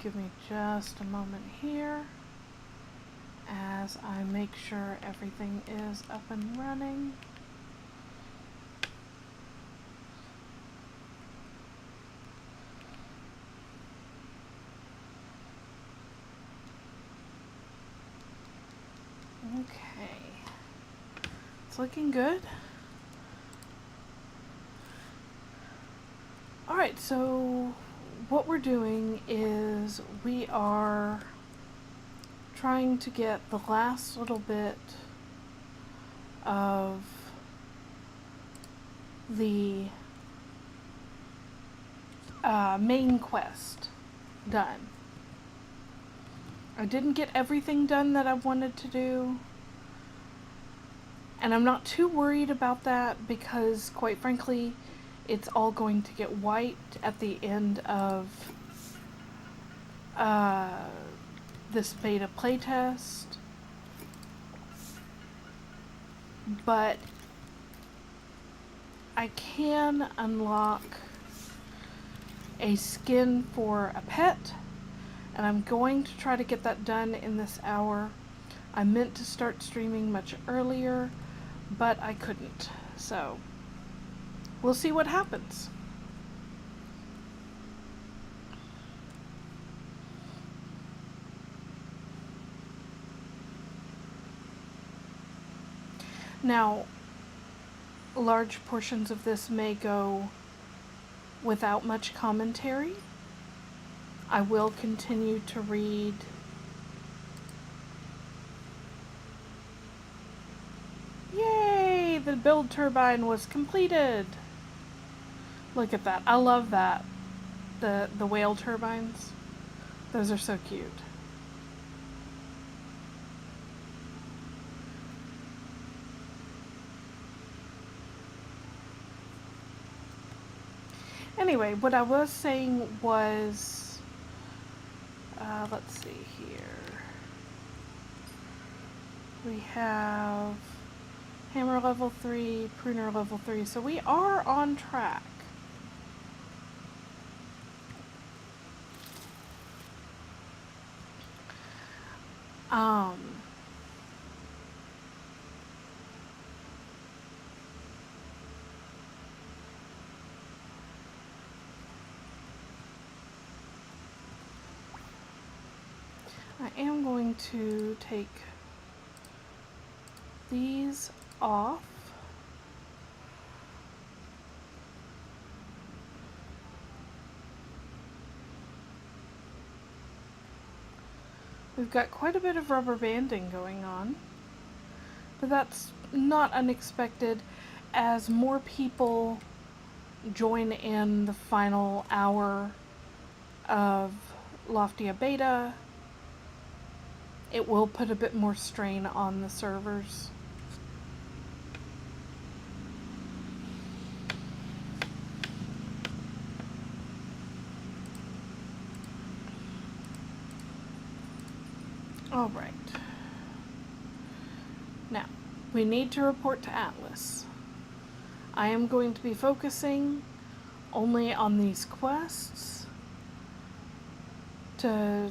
give me just a moment here as I make sure everything is up and running. Okay, it's looking good. Alright, so what we're doing is we are trying to get the last little bit of the main quest done. I didn't get everything done that I wanted to do, and I'm not too worried about that because, quite frankly, it's all going to get wiped at the end of this beta playtest. But I can unlock a skin for a pet, and I'm going to try to get that done in this hour. I meant to start streaming much earlier, but I couldn't, so we'll see what happens. Now, large portions of this may go without much commentary. I will continue to read Yay! The build turbine was completed! Look at that. I love that. The whale turbines. Those are so cute. Anyway, what I was saying was, let's see here. We have hammer level 3, pruner level 3, so we are on track. I am going to take these off. We've got quite a bit of rubber banding going on, but that's not unexpected as more people join in the final hour of Loftia beta. It will put a bit more strain on the servers. All right. Now, we need to report to Atlas. I am going to be focusing only on these quests to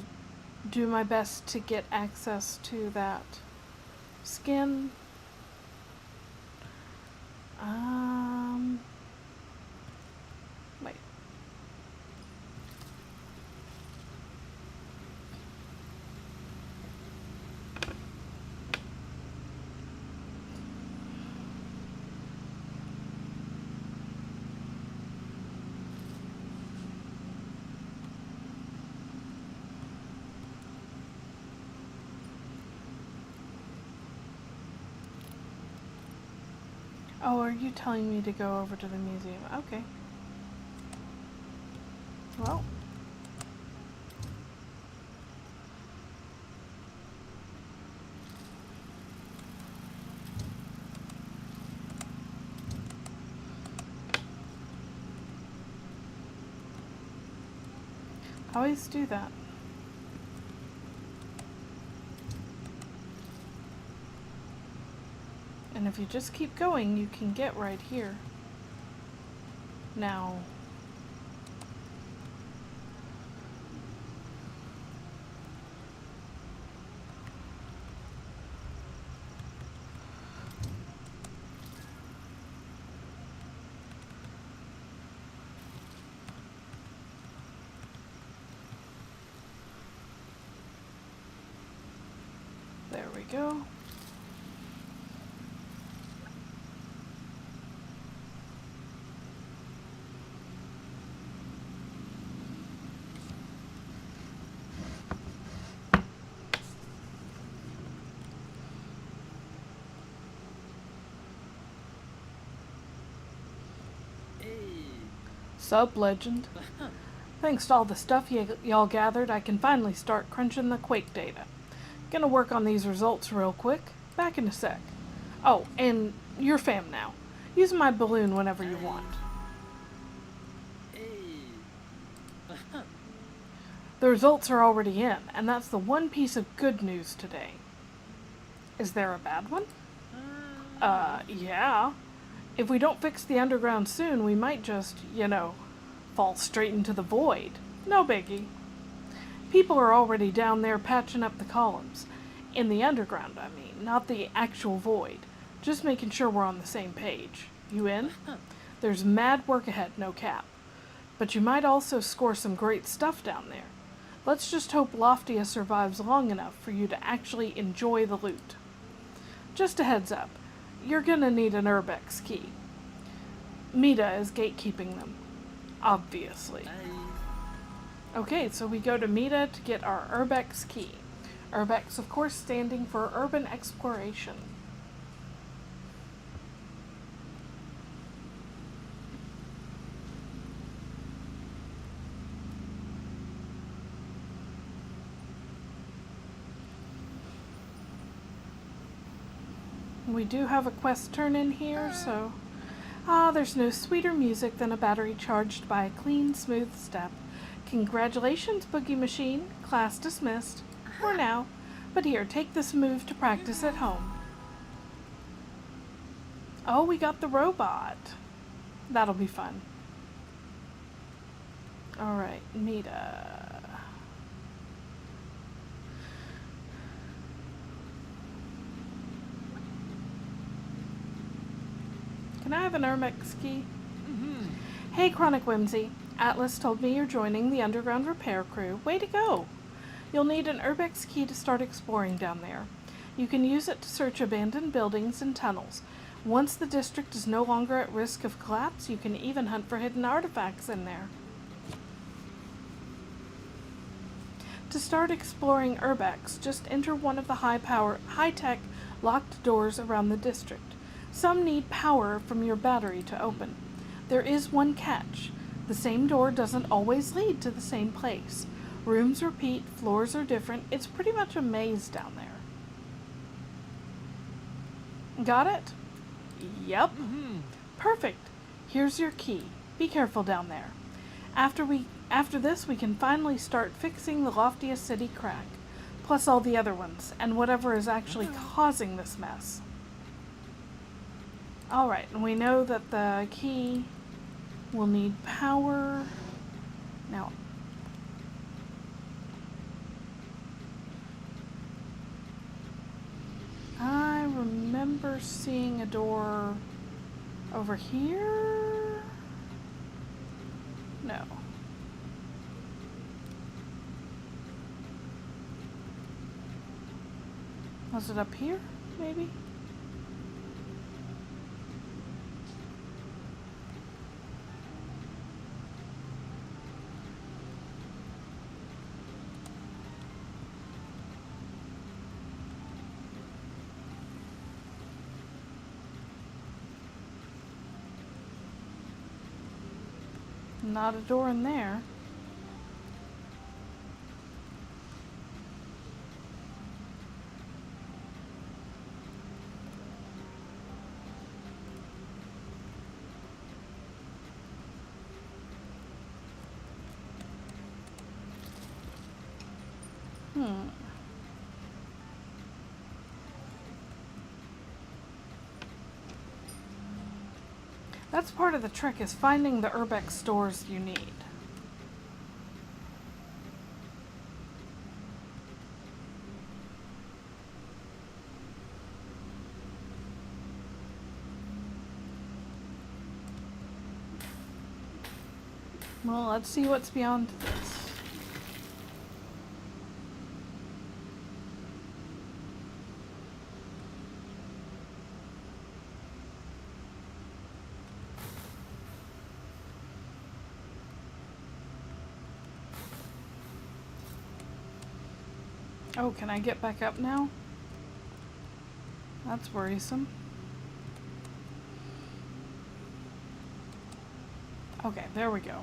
do my best to get access to that skin. Wait. Oh, are you telling me to go over to the museum? Okay. Well. I always do that. And if you just keep going, you can get right here. Now, we go. Sup, legend? Thanks to all the stuff y'all gathered, I can finally start crunching the quake data. Gonna work on these results real quick. Back in a sec. Oh, and you're fam now. Use my balloon whenever you want. The results are already in, and that's the one piece of good news today. Is there a bad one? Yeah. If we don't fix the underground soon, we might just, fall straight into the void. No biggie. People are already down there patching up the columns. In the underground, I mean, not the actual void. Just making sure we're on the same page. You in? There's mad work ahead, no cap. But you might also score some great stuff down there. Let's just hope Loftia survives long enough for you to actually enjoy the loot. Just a heads up, you're gonna need an Urbex key. Mita is gatekeeping them, obviously. Okay, so we go to Mita to get our Urbex key. Urbex, of course, standing for Urban Exploration. We do have a quest turn in here, so... there's no sweeter music than a battery charged by a clean, smooth step. Congratulations, Boogie Machine. Class dismissed. For now. But here, take this move to practice at home. Oh, we got the robot. That'll be fun. Alright, Mita. Can I have an Urbex key? Hey, Chronic Whimsy. Atlas told me you're joining the underground repair crew. Way to go! You'll need an Urbex key to start exploring down there. You can use it to search abandoned buildings and tunnels. Once the district is no longer at risk of collapse, you can even hunt for hidden artifacts in there. To start exploring Urbex, just enter one of the high-tech locked doors around the district. Some need power from your battery to open. There is one catch. The same door doesn't always lead to the same place. Rooms repeat, floors are different. It's pretty much a maze down there. Got it? Yep. Perfect. Here's your key. Be careful down there. After this, we can finally start fixing the Loftia City crack, plus all the other ones, and whatever is actually causing this mess. Alright, and we know that the key will need power. Now, I remember seeing a door over here. No. Was it up here, maybe? Not a door in there. That's part of the trick, is finding the Urbex stores you need. Well, let's see what's beyond this. ' Oh, can I get back up now? That's worrisome. Okay, there we go.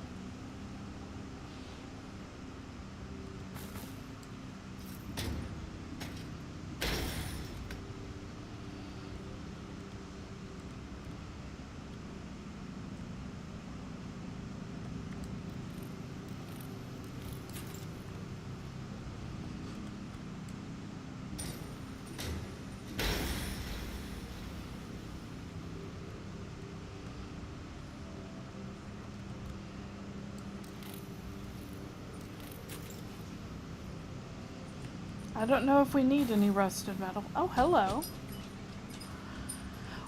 I don't know if we need any rusted metal. Oh, hello.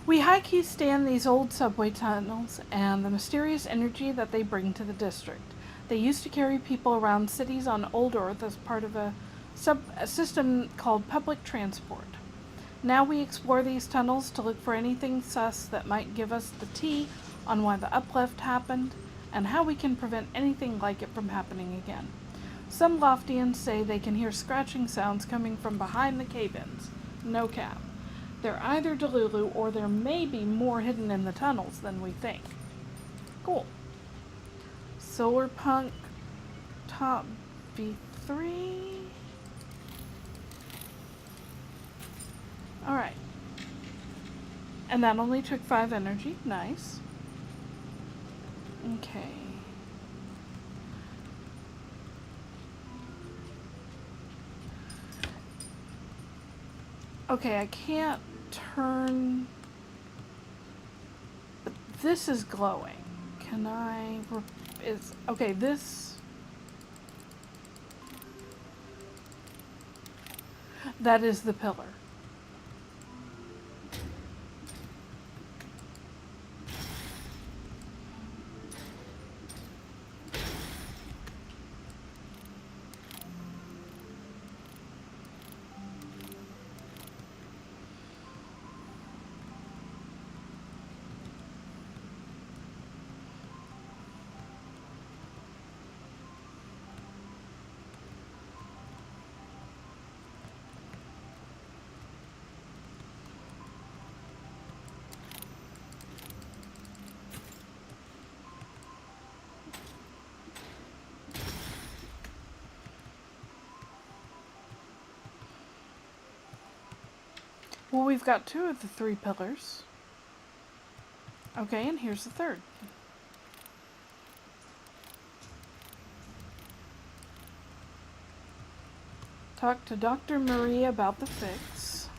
We high-key stand these old subway tunnels and the mysterious energy that they bring to the district. They used to carry people around cities on Old Earth as part of a system called public transport. Now we explore these tunnels to look for anything sus that might give us the tea on why the uplift happened and how we can prevent anything like it from happening again. Some Loftians say they can hear scratching sounds coming from behind the cave-ins. No cap. They're either Delulu or there may be more hidden in the tunnels than we think. Cool. Solar Punk Top V3. Alright. And that only took 5 energy. Nice. Okay. Okay, I can't turn... But this is glowing. Can I... Okay, this... That is the pillar. Well, we've got 2 of the 3 pillars. Okay, and here's the 3rd. Talk to Dr. Marie about the fix.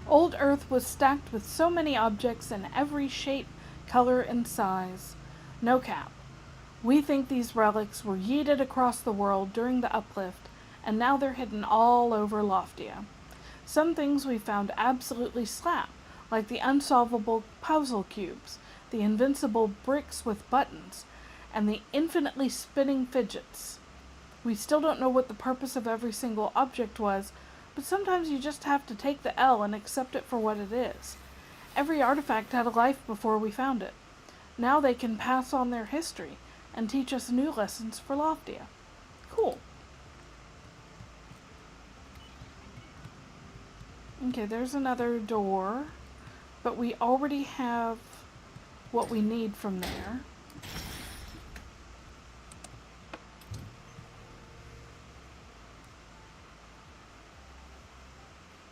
Old Earth was stacked with so many objects in every shape, color, and size. No cap. We think these relics were yeeted across the world during the uplift, and now they're hidden all over Loftia. Some things we found absolutely slap, like the unsolvable puzzle cubes, the invincible bricks with buttons, and the infinitely spinning fidgets. We still don't know what the purpose of every single object was, but sometimes you just have to take the L and accept it for what it is. Every artifact had a life before we found it. Now they can pass on their history and teach us new lessons for Loftia. Cool. Okay, there's another door, but we already have what we need from there.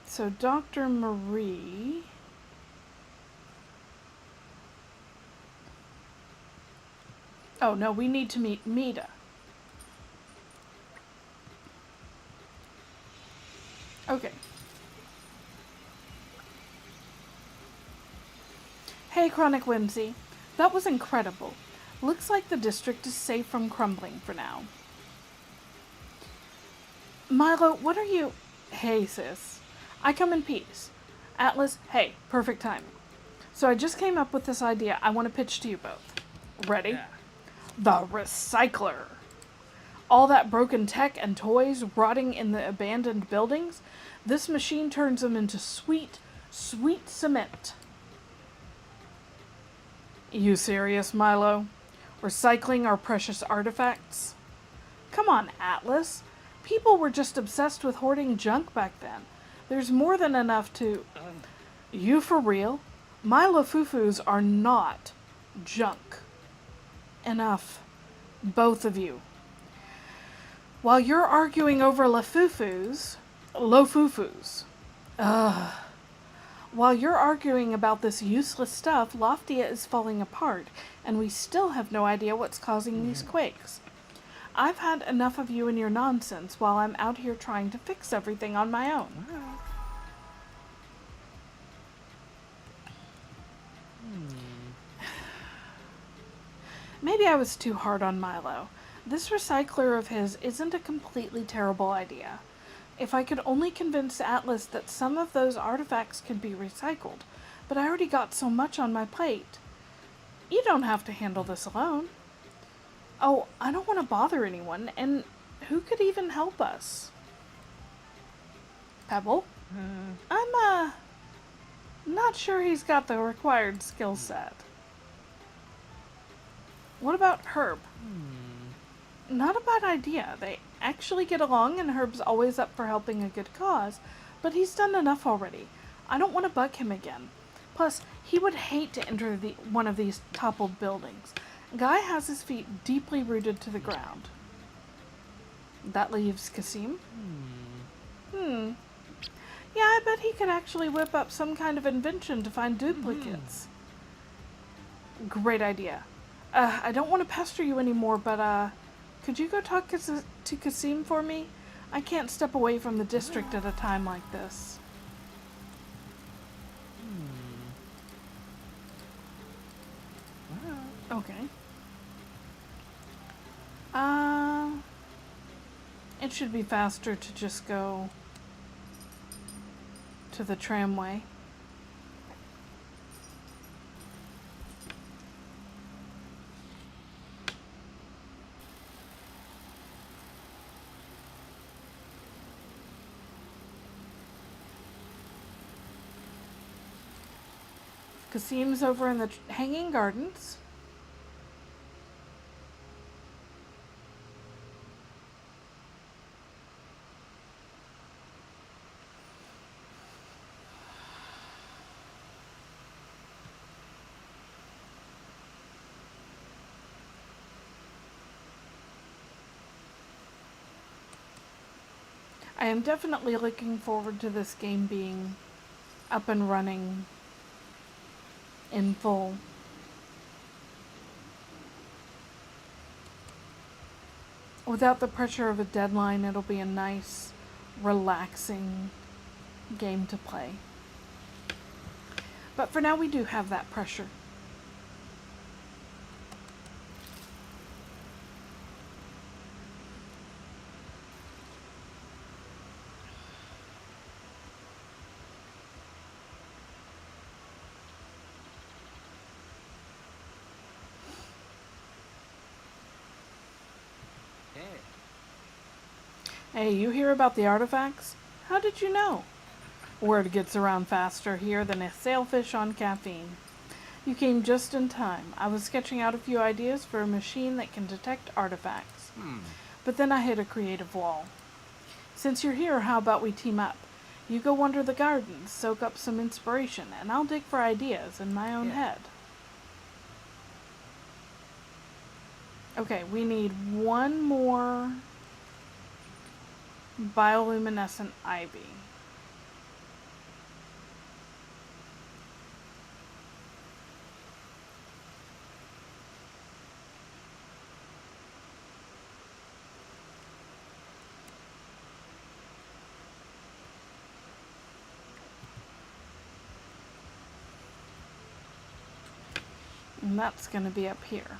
So Dr. Marie... Oh, no, we need to meet Mita. Okay. Hey, Chronic Whimsy. That was incredible. Looks like the district is safe from crumbling for now. Milo, what are you... Hey, sis. I come in peace. Atlas, hey, perfect timing. So I just came up with this idea I want to pitch to you both. Ready? Yeah. The recycler. All that broken tech and toys rotting in the abandoned buildings, this machine turns them into sweet, sweet cement. You serious, Milo? Recycling our precious artifacts? Come on, Atlas. People were just obsessed with hoarding junk back then. There's more than enough to... You for real? My Lafufus are not junk. Enough. Both of you. While you're arguing over Lofufus... While you're arguing about this useless stuff, Loftia is falling apart, and we still have no idea what's causing these quakes. I've had enough of you and your nonsense while I'm out here trying to fix everything on my own. Maybe I was too hard on Milo. This recycler of his isn't a completely terrible idea. If I could only convince Atlas that some of those artifacts could be recycled, but I already got so much on my plate. You don't have to handle this alone. Oh, I don't want to bother anyone, and who could even help us? Pebble? I'm, not sure he's got the required skill set. What about Herb? Not a bad idea. They actually get along, and Herb's always up for helping a good cause, but he's done enough already. I don't want to bug him again. Plus, he would hate to enter one of these toppled buildings. Guy has his feet deeply rooted to the ground. That leaves Kasim? Yeah, I bet he could actually whip up some kind of invention to find duplicates. Great idea. I don't want to pester you anymore, but, could you go talk to Kasim for me? I can't step away from the district at a time like this. Okay. It should be faster to just go to the tramway. Kasim's over in the Hanging Gardens. I am definitely looking forward to this game being up and running in full. Without the pressure of a deadline, it'll be a nice, relaxing game to play. But for now, we do have that pressure. Hey, you hear about the artifacts? How did you know? Word gets around faster here than a sailfish on caffeine. You came just in time. I was sketching out a few ideas for a machine that can detect artifacts. But then I hit a creative wall. Since you're here, how about we team up? You go wander the gardens, soak up some inspiration, and I'll dig for ideas in my own head. Okay, we need one more bioluminescent ivy. And that's going to be up here.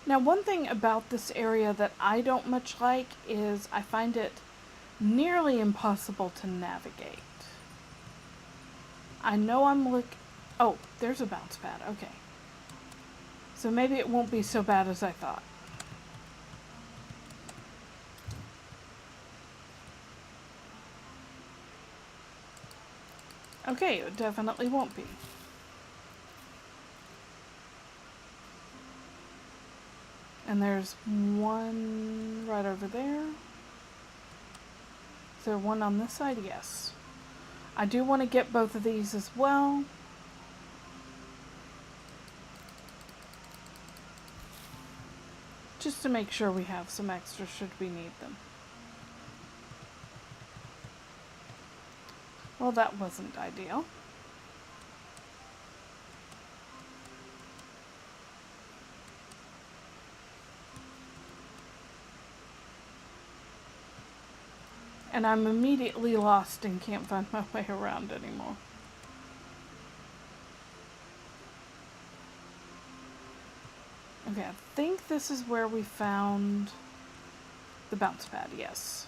Now, one thing about this area that I don't much like is I find it nearly impossible to navigate. I know oh, there's a bounce pad. Okay. So maybe it won't be so bad as I thought. Okay, it definitely won't be. And there's one right over there. Is there one on this side? Yes. I do want to get both of these as well. Just to make sure we have some extra should we need them. Well, that wasn't ideal. And I'm immediately lost and can't find my way around anymore. Okay, I think this is where we found the bounce pad, yes.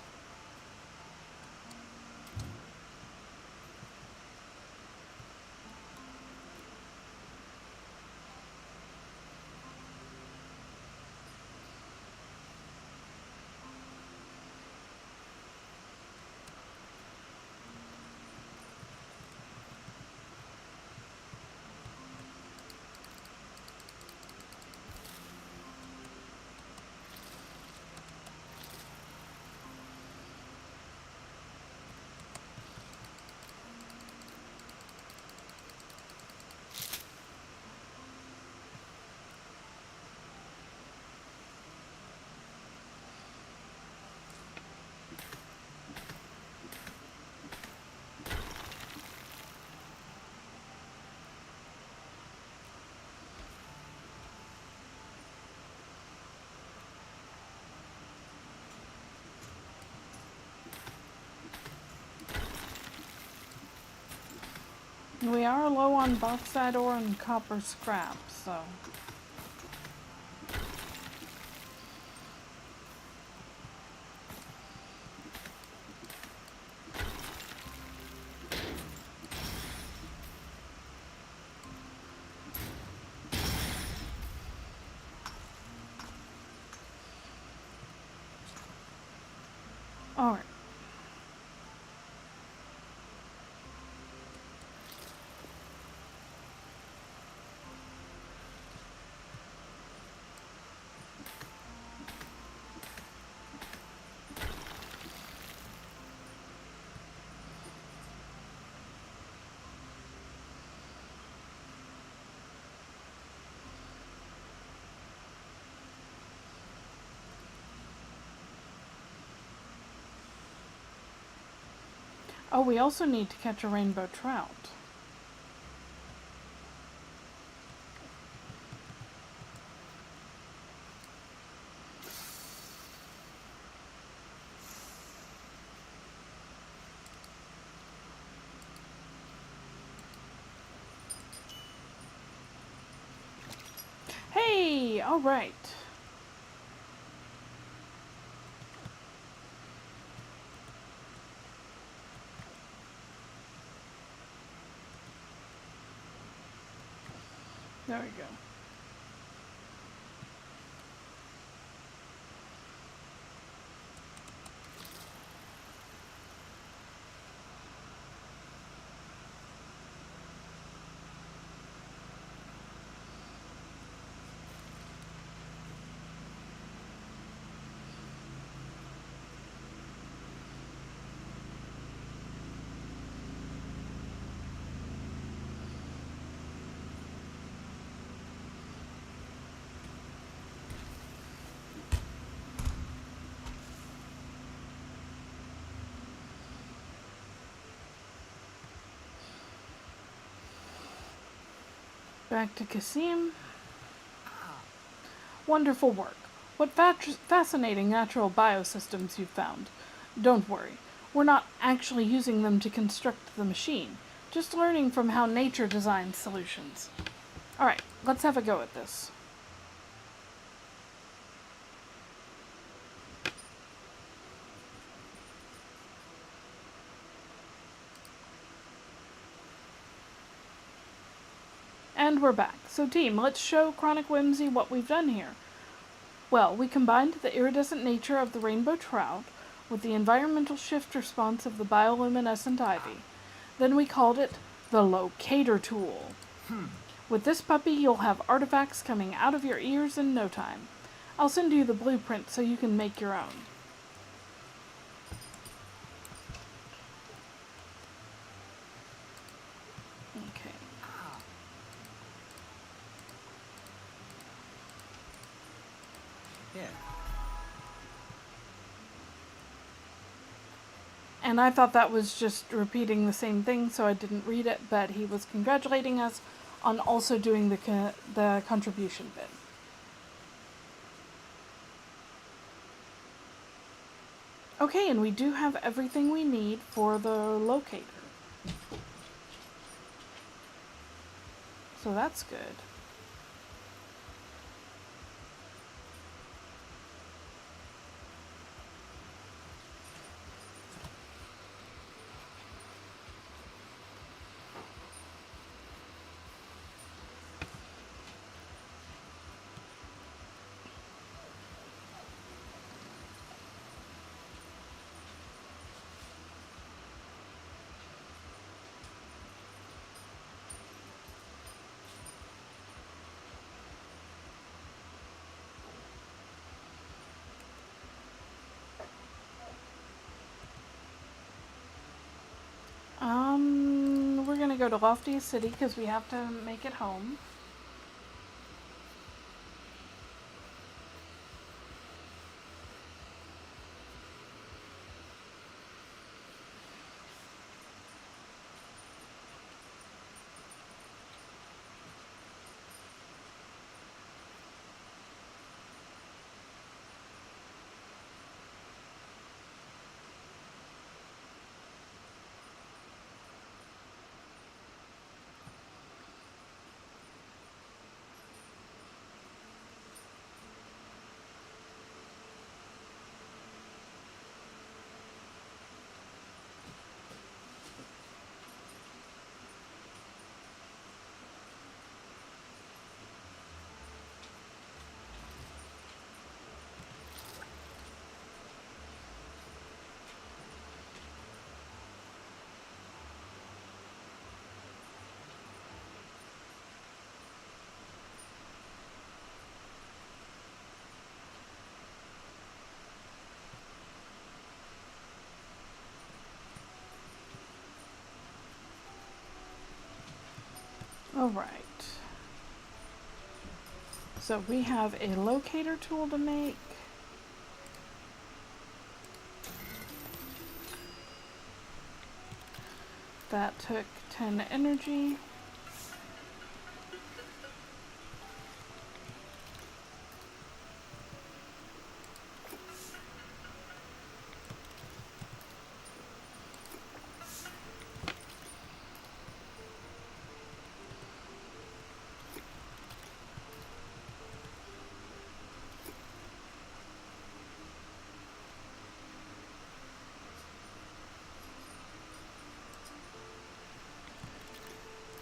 We are low on bauxite ore and copper scrap, so... Alright. Oh, we also need to catch a rainbow trout. Hey, all right. There we go. Back to Kasim. Wonderful work. What fascinating natural biosystems you've found. Don't worry, we're not actually using them to construct the machine, just learning from how nature designs solutions. Alright, let's have a go at this. And we're back. So team, let's show Chronic Whimsy what we've done here. Well, we combined the iridescent nature of the rainbow trout with the environmental shift response of the bioluminescent ivy. Then we called it the locator tool. With this puppy, you'll have artifacts coming out of your ears in no time. I'll send you the blueprint so you can make your own. Okay. Yeah. And I thought that was just repeating the same thing, so I didn't read it, but he was congratulating us on also doing the contribution bit. Okay, and we do have everything we need for the locator. So that's good. We're gonna go to Loftia City because we have to make it home. Alright. So we have a locator tool to make. That took 10 energy.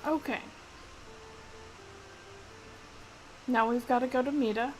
Okay. Now we've got to go to Mita.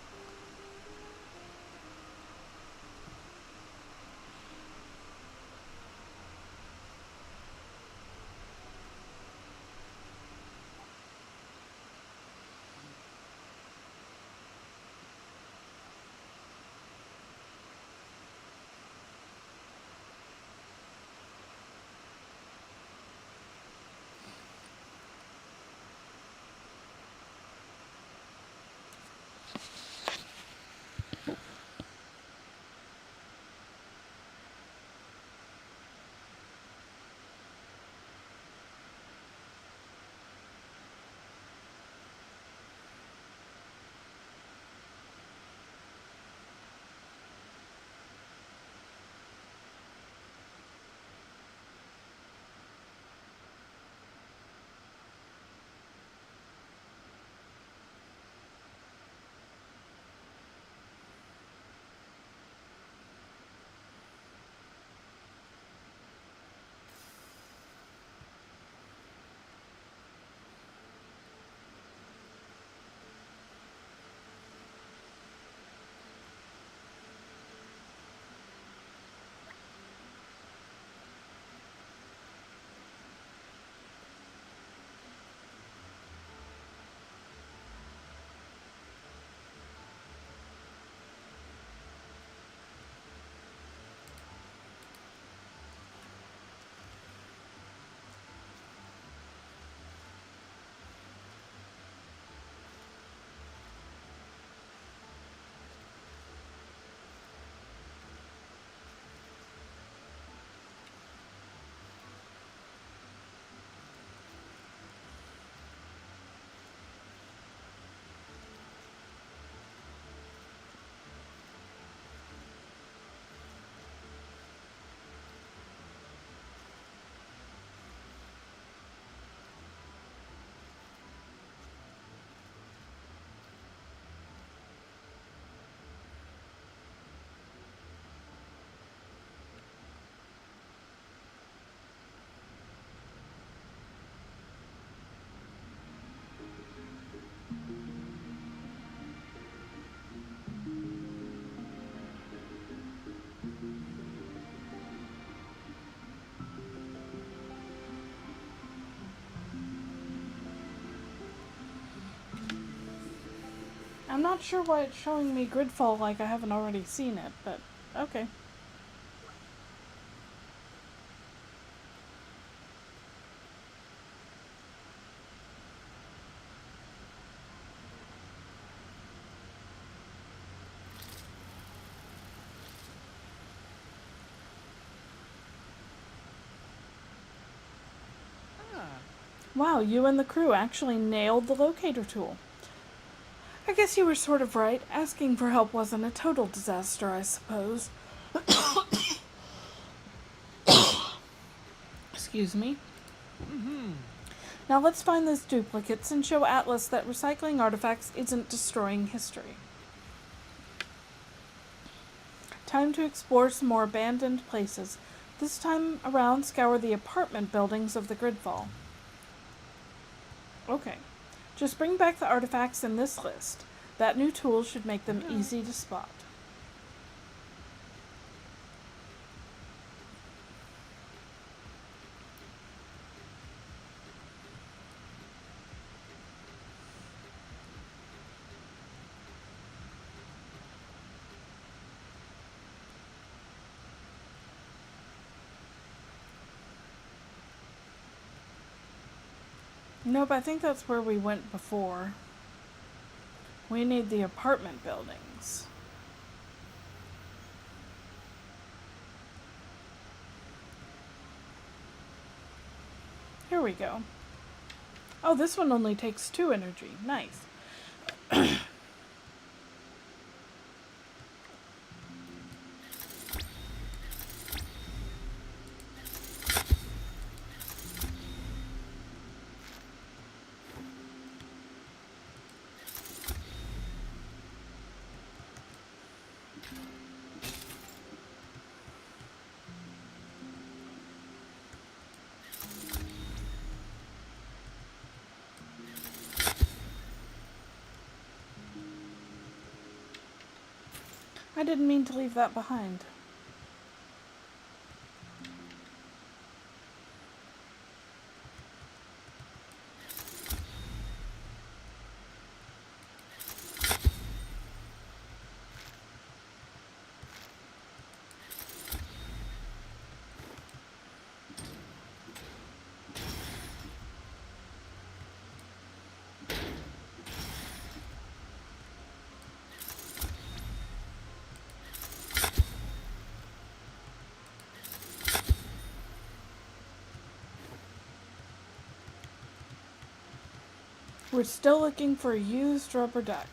I'm not sure why it's showing me Gridfall like I haven't already seen it, but okay. Wow, you and the crew actually nailed the locator tool. I guess you were sort of right. Asking for help wasn't a total disaster, I suppose. Excuse me. Now let's find those duplicates and show Atlas that recycling artifacts isn't destroying history. Time to explore some more abandoned places. This time around, scour the apartment buildings of the Gridfall. Okay. Just bring back the artifacts in this list. That new tool should make them easy to spot. Nope, I think that's where we went before. We need the apartment buildings. Here we go. Oh, this one only takes 2 energy. Nice. I didn't mean to leave that behind. We're still looking for a used rubber duck.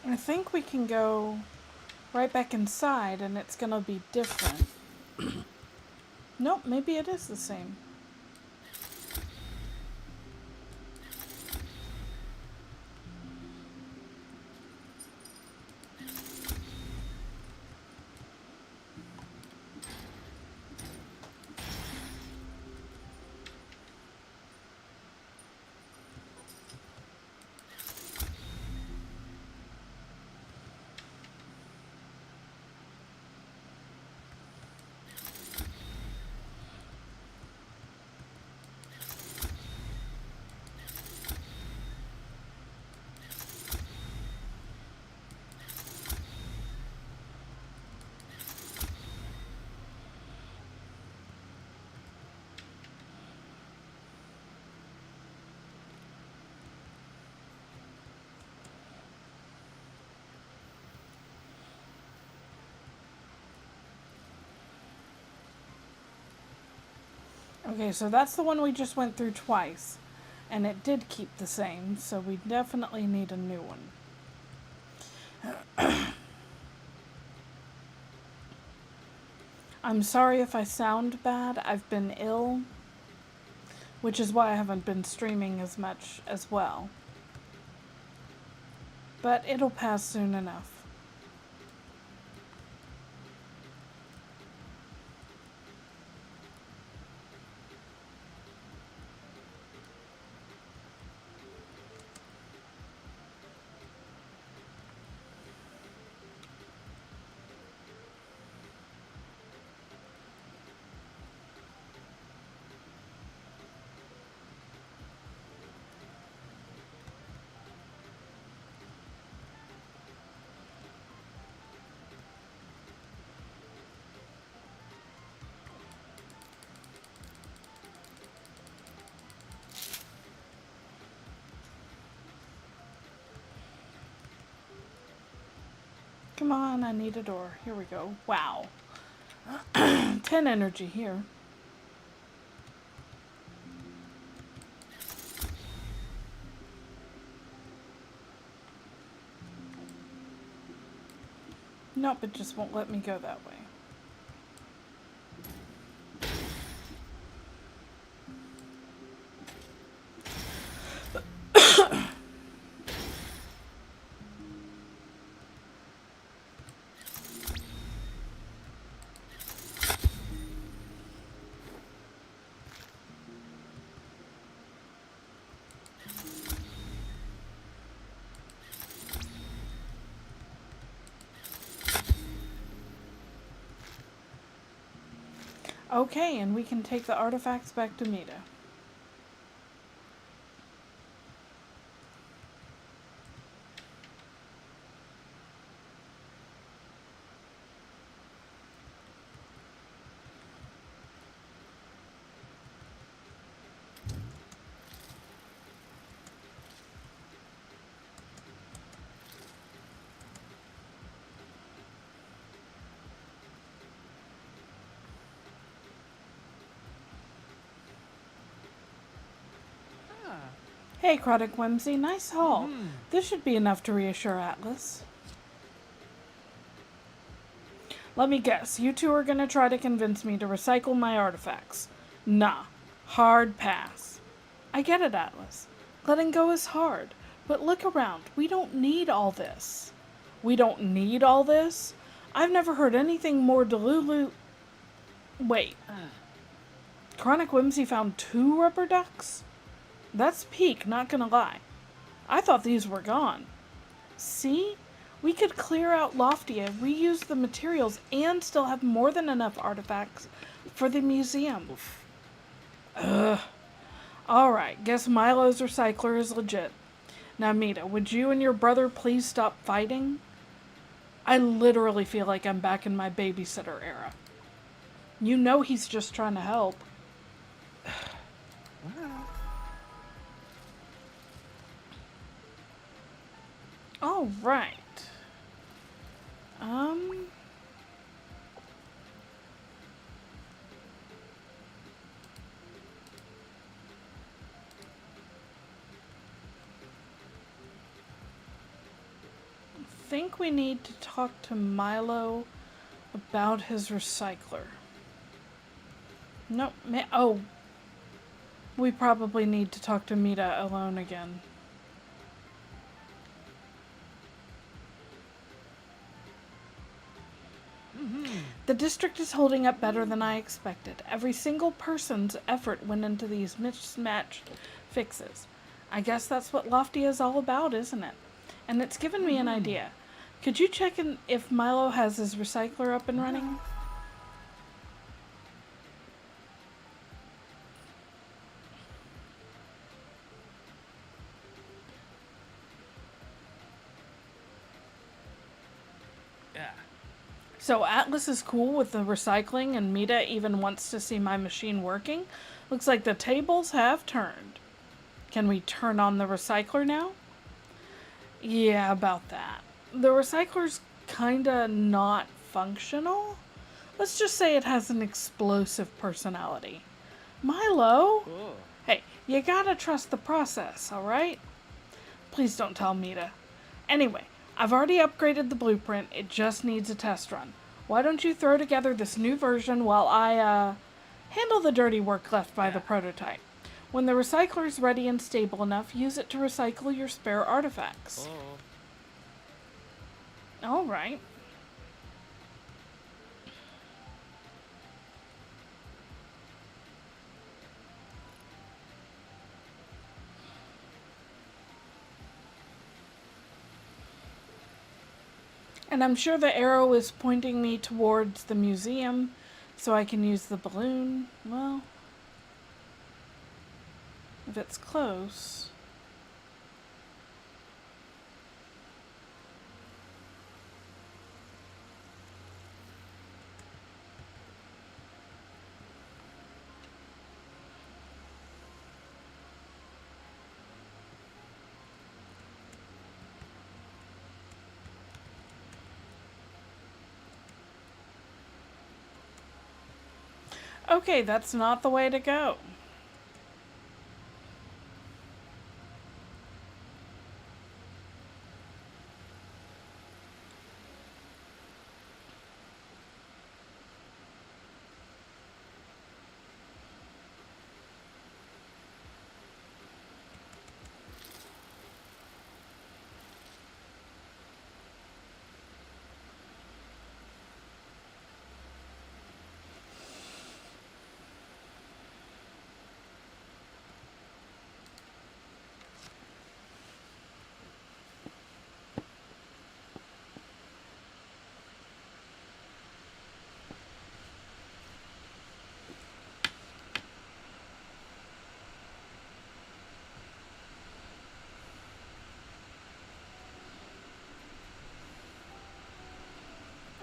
I think we can go right back inside and it's gonna be different. Nope, maybe it is the same. Okay, so that's the one we just went through twice. And it did keep the same, so we definitely need a new one. I'm sorry if I sound bad. I've been ill, which is why I haven't been streaming as much as well. But it'll pass soon enough. Come on, I need a door. Here we go. Wow. 10 energy here. Nope, it just won't let me go that way. Okay, and we can take the artifacts back to Mita. Hey, Chronic Whimsy, nice haul. This should be enough to reassure Atlas. Let me guess, you two are gonna try to convince me to recycle my artifacts. Nah, hard pass. I get it, Atlas. Letting go is hard, but look around. We don't need all this. We don't need all this? I've never heard anything more delulu... Wait. Chronic Whimsy found 2 rubber ducks? That's peak, not gonna lie. I thought these were gone. See? We could clear out Loftia, reuse the materials, and still have more than enough artifacts for the museum. Ugh. Alright, guess Milo's recycler is legit. Now, Mita, would you and your brother please stop fighting? I literally feel like I'm back in my babysitter era. You know he's just trying to help. All right. I think we need to talk to Milo about his recycler. No, oh. We probably need to talk to Mita alone again. The district is holding up better than I expected. Every single person's effort went into these mismatched fixes. I guess that's what Loftia is all about, isn't it? And it's given me an idea. Could you check in if Milo has his recycler up and running? So Atlas is cool with the recycling and Mita even wants to see my machine working. Looks like the tables have turned. Can we turn on the recycler now? Yeah, about that. The recycler's kinda not functional. Let's just say it has an explosive personality. Milo? Cool. Hey, you gotta trust the process, alright? Please don't tell Mita. Anyway, I've already upgraded the blueprint. It just needs a test run. Why don't you throw together this new version while I handle the dirty work left by the prototype? When the recycler is ready and stable enough, use it to recycle your spare artifacts. All right. And I'm sure the arrow is pointing me towards the museum, so I can use the balloon. Well, if it's close. Okay, that's not the way to go.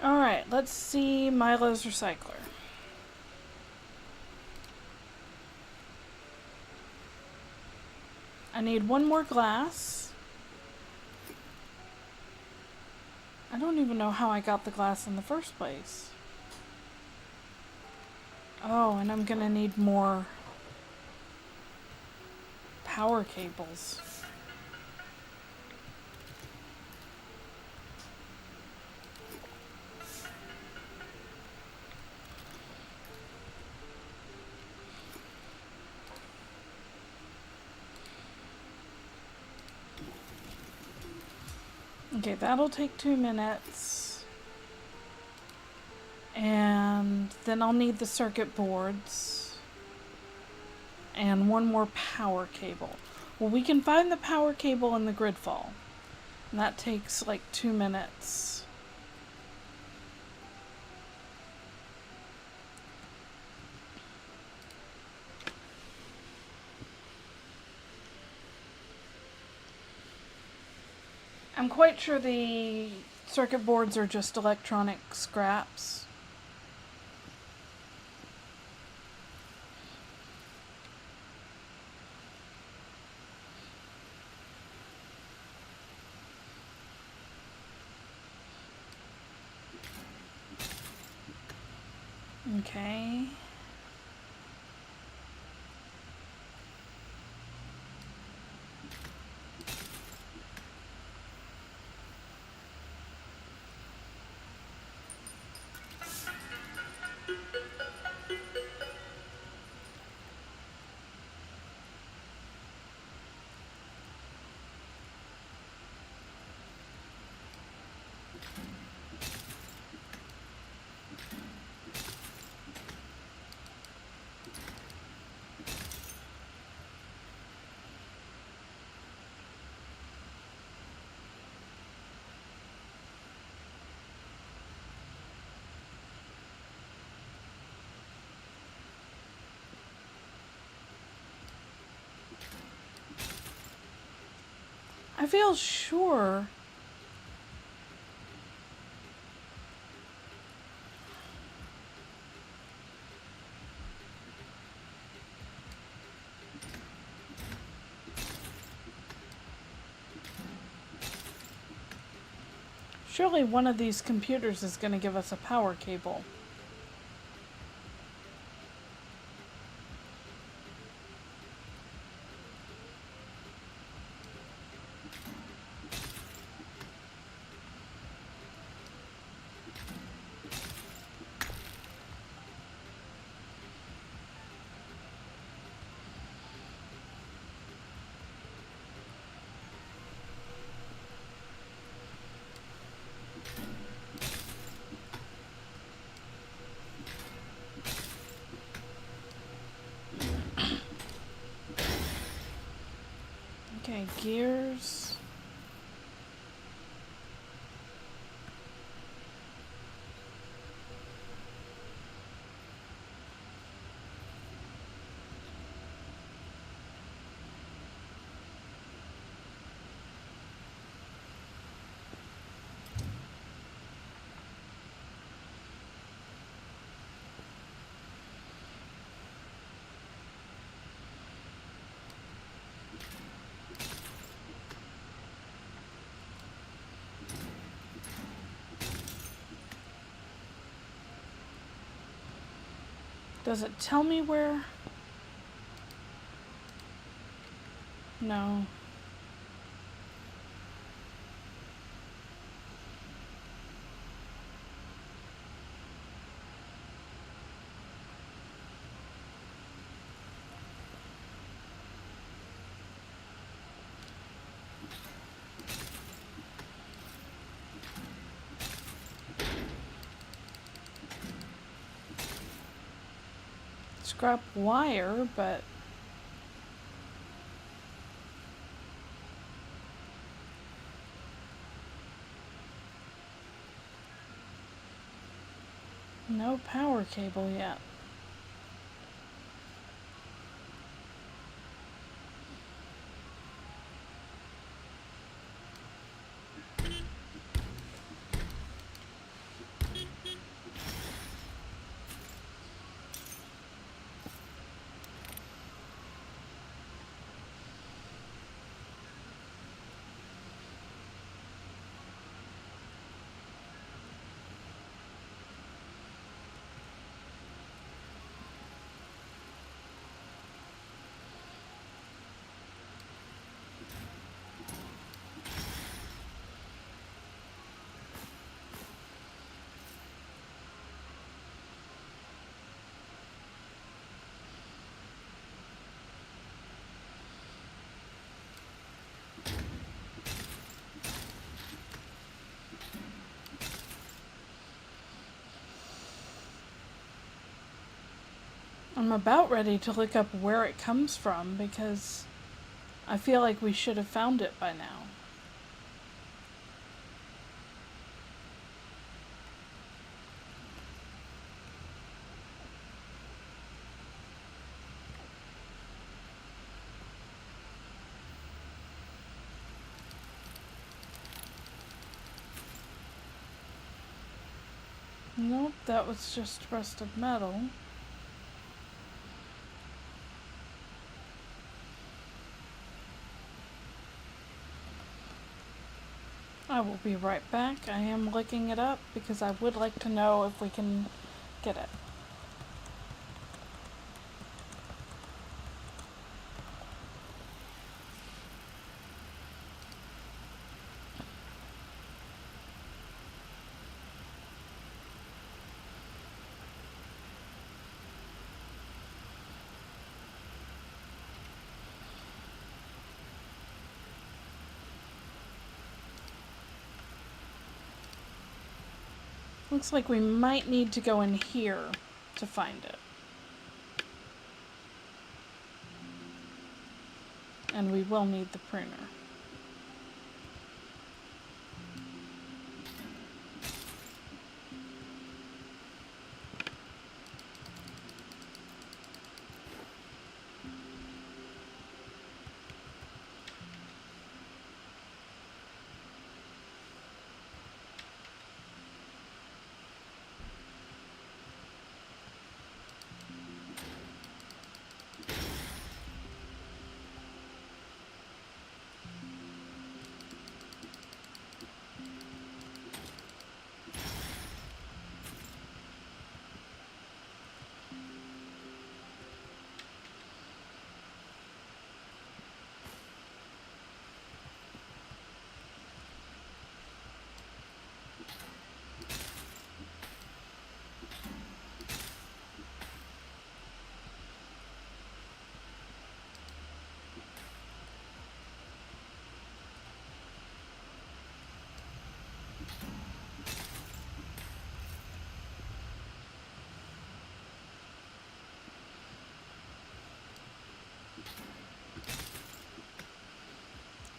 Alright, let's see Milo's recycler. I need one more glass. I don't even know how I got the glass in the first place. Oh, and I'm gonna need more power cables. Okay, that'll take 2 minutes. And then I'll need the circuit boards. And one more power cable. Well, we can find the power cable in the grid fall. And that takes like 2 minutes. I'm quite sure the circuit boards are just electronic scraps. Okay. I feel sure. Surely one of these computers is going to give us a power cable. gears. Does it tell me where? No. Scrap wire, but no power cable yet. I'm about ready to look up where it comes from because I feel like we should have found it by now. Nope, that was just rusted metal. I will be right back. I am looking it up because I would like to know if we can get it. Looks like we might need to go in here to find it. And we will need the pruner.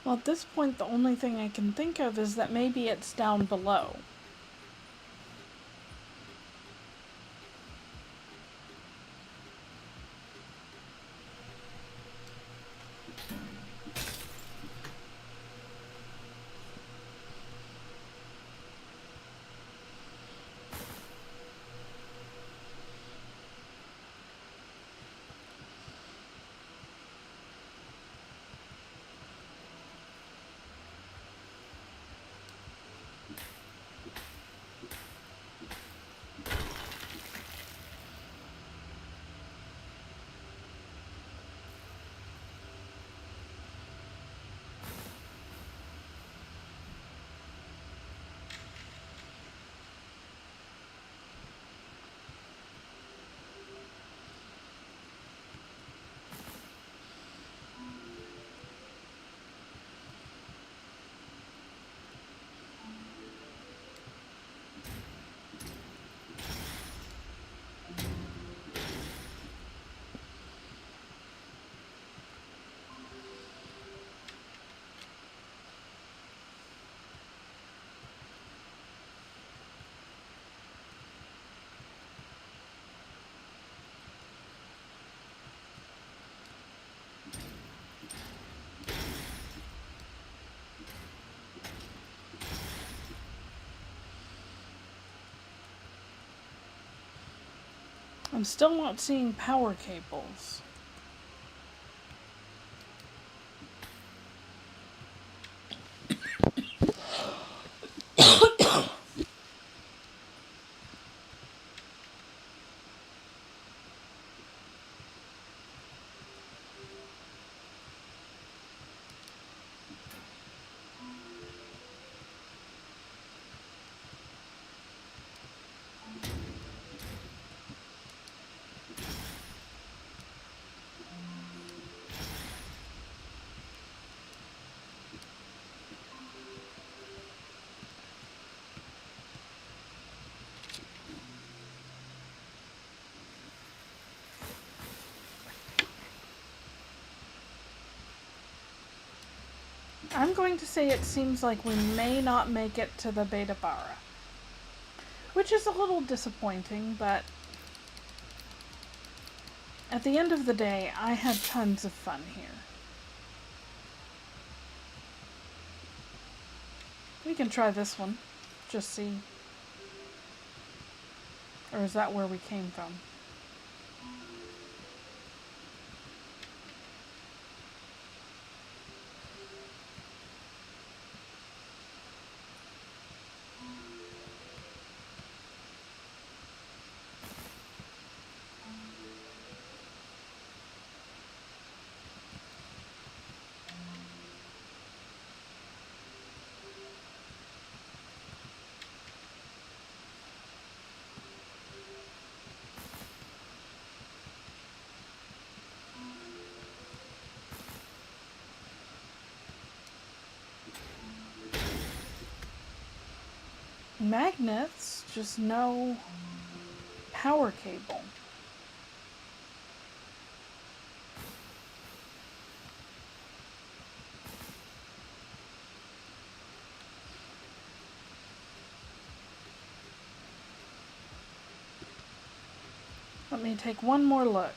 Well, at this point, the only thing I can think of is that maybe it's down below. I'm still not seeing power cables. I'm going to say it seems like we may not make it to the Betabara. Which is a little disappointing, but at the end of the day, I had tons of fun here. We can try this one. Just see. Or is that where we came from? Magnets, just no power cable. Let me take one more look.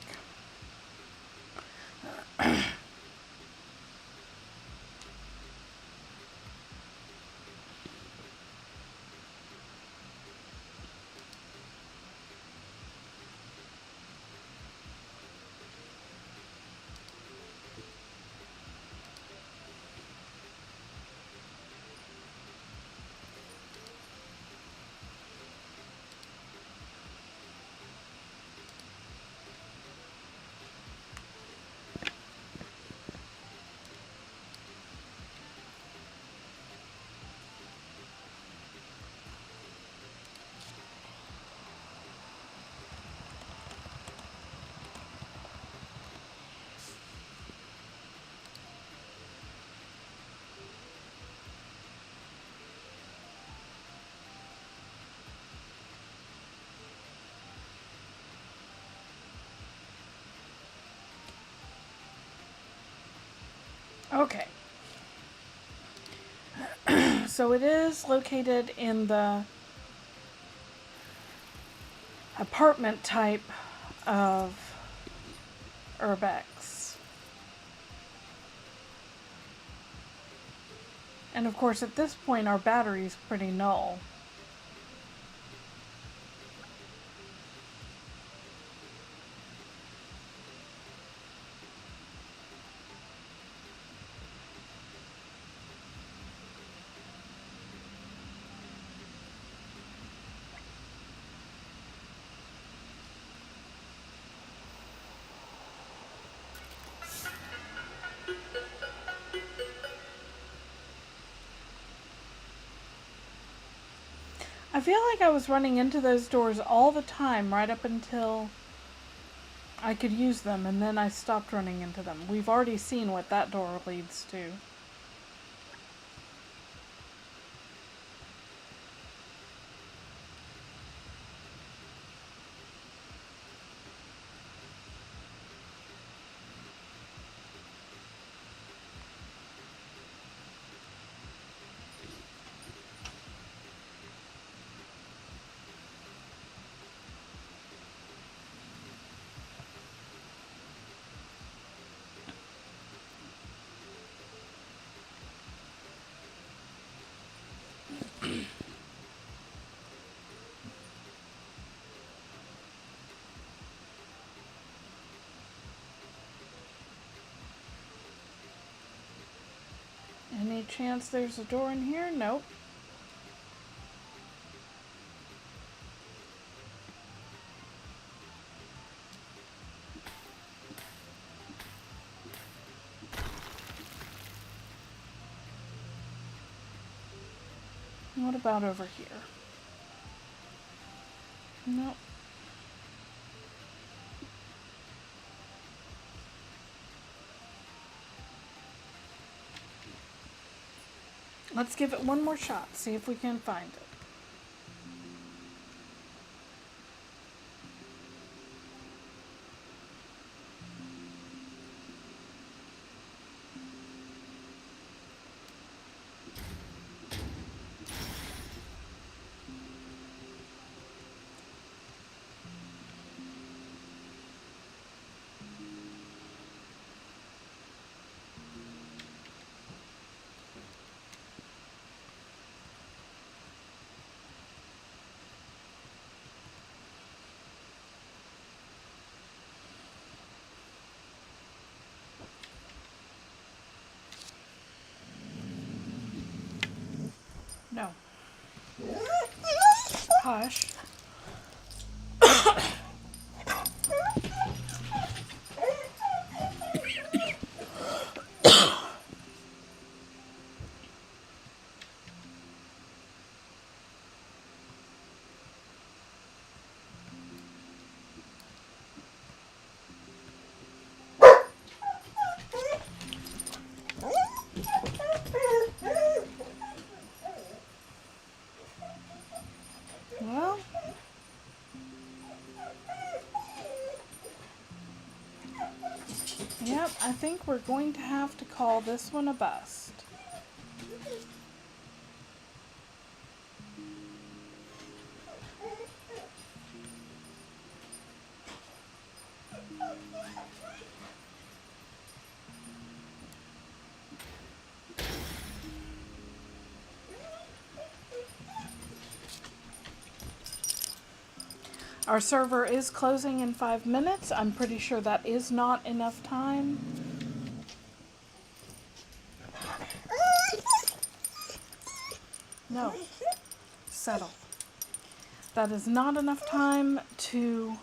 Okay. So it is located in the apartment type of Urbex. And of course, at this point, our battery's pretty null. I feel like I was running into those doors all the time right up until I could use them, and then I stopped running into them. We've already seen what that door leads to. Any chance there's a door in here? Nope. What about over here? Nope. Let's give it one more shot, see if we can find it. No. Hush. Well, yep, I think we're going to have to call this one a bust. Our server is closing in 5 minutes. I'm pretty sure that is not enough time. No. Settle. That is not enough time to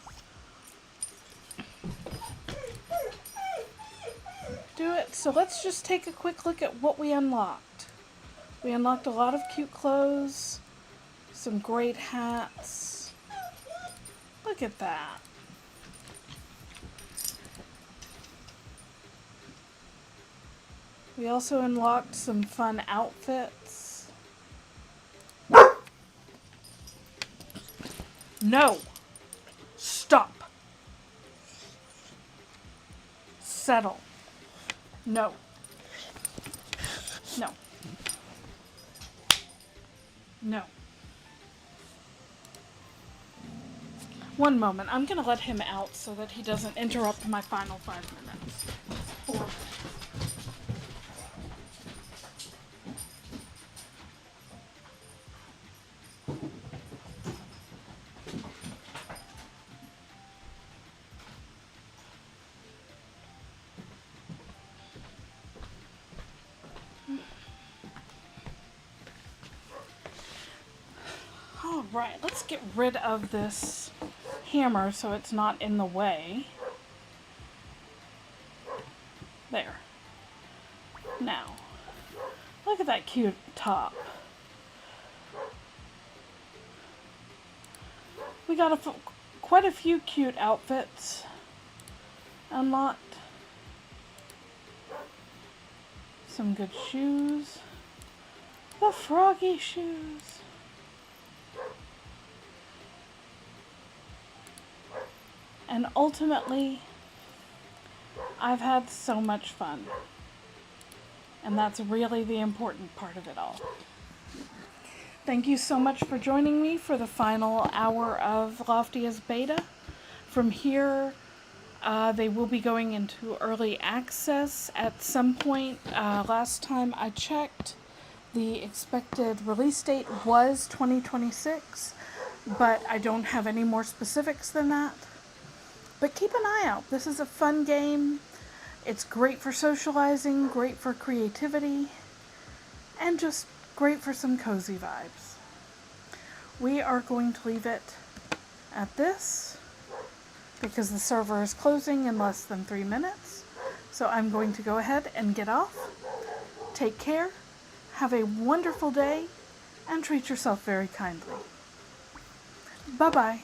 do it. So let's just take a quick look at what we unlocked. We unlocked a lot of cute clothes, some great hats. Look at that. We also unlocked some fun outfits. No! Stop! Settle. No. No. No. One moment. I'm going to let him out so that he doesn't interrupt my final 5 minutes. 4. All right, let's get rid of this hammer so it's not in the way. There. Now, look at that cute top. We got quite a few cute outfits unlocked. Some good shoes. The froggy shoes. And ultimately, I've had so much fun. And that's really the important part of it all. Thank you so much for joining me for the final hour of Loftia's beta. From here, they will be going into early access at some point. Last time I checked, the expected release date was 2026, but I don't have any more specifics than that. But keep an eye out. This is a fun game. It's great for socializing, great for creativity, and just great for some cozy vibes. We are going to leave it at this because the server is closing in less than 3 minutes. So I'm going to go ahead and get off. Take care, have a wonderful day, and treat yourself very kindly. Bye-bye.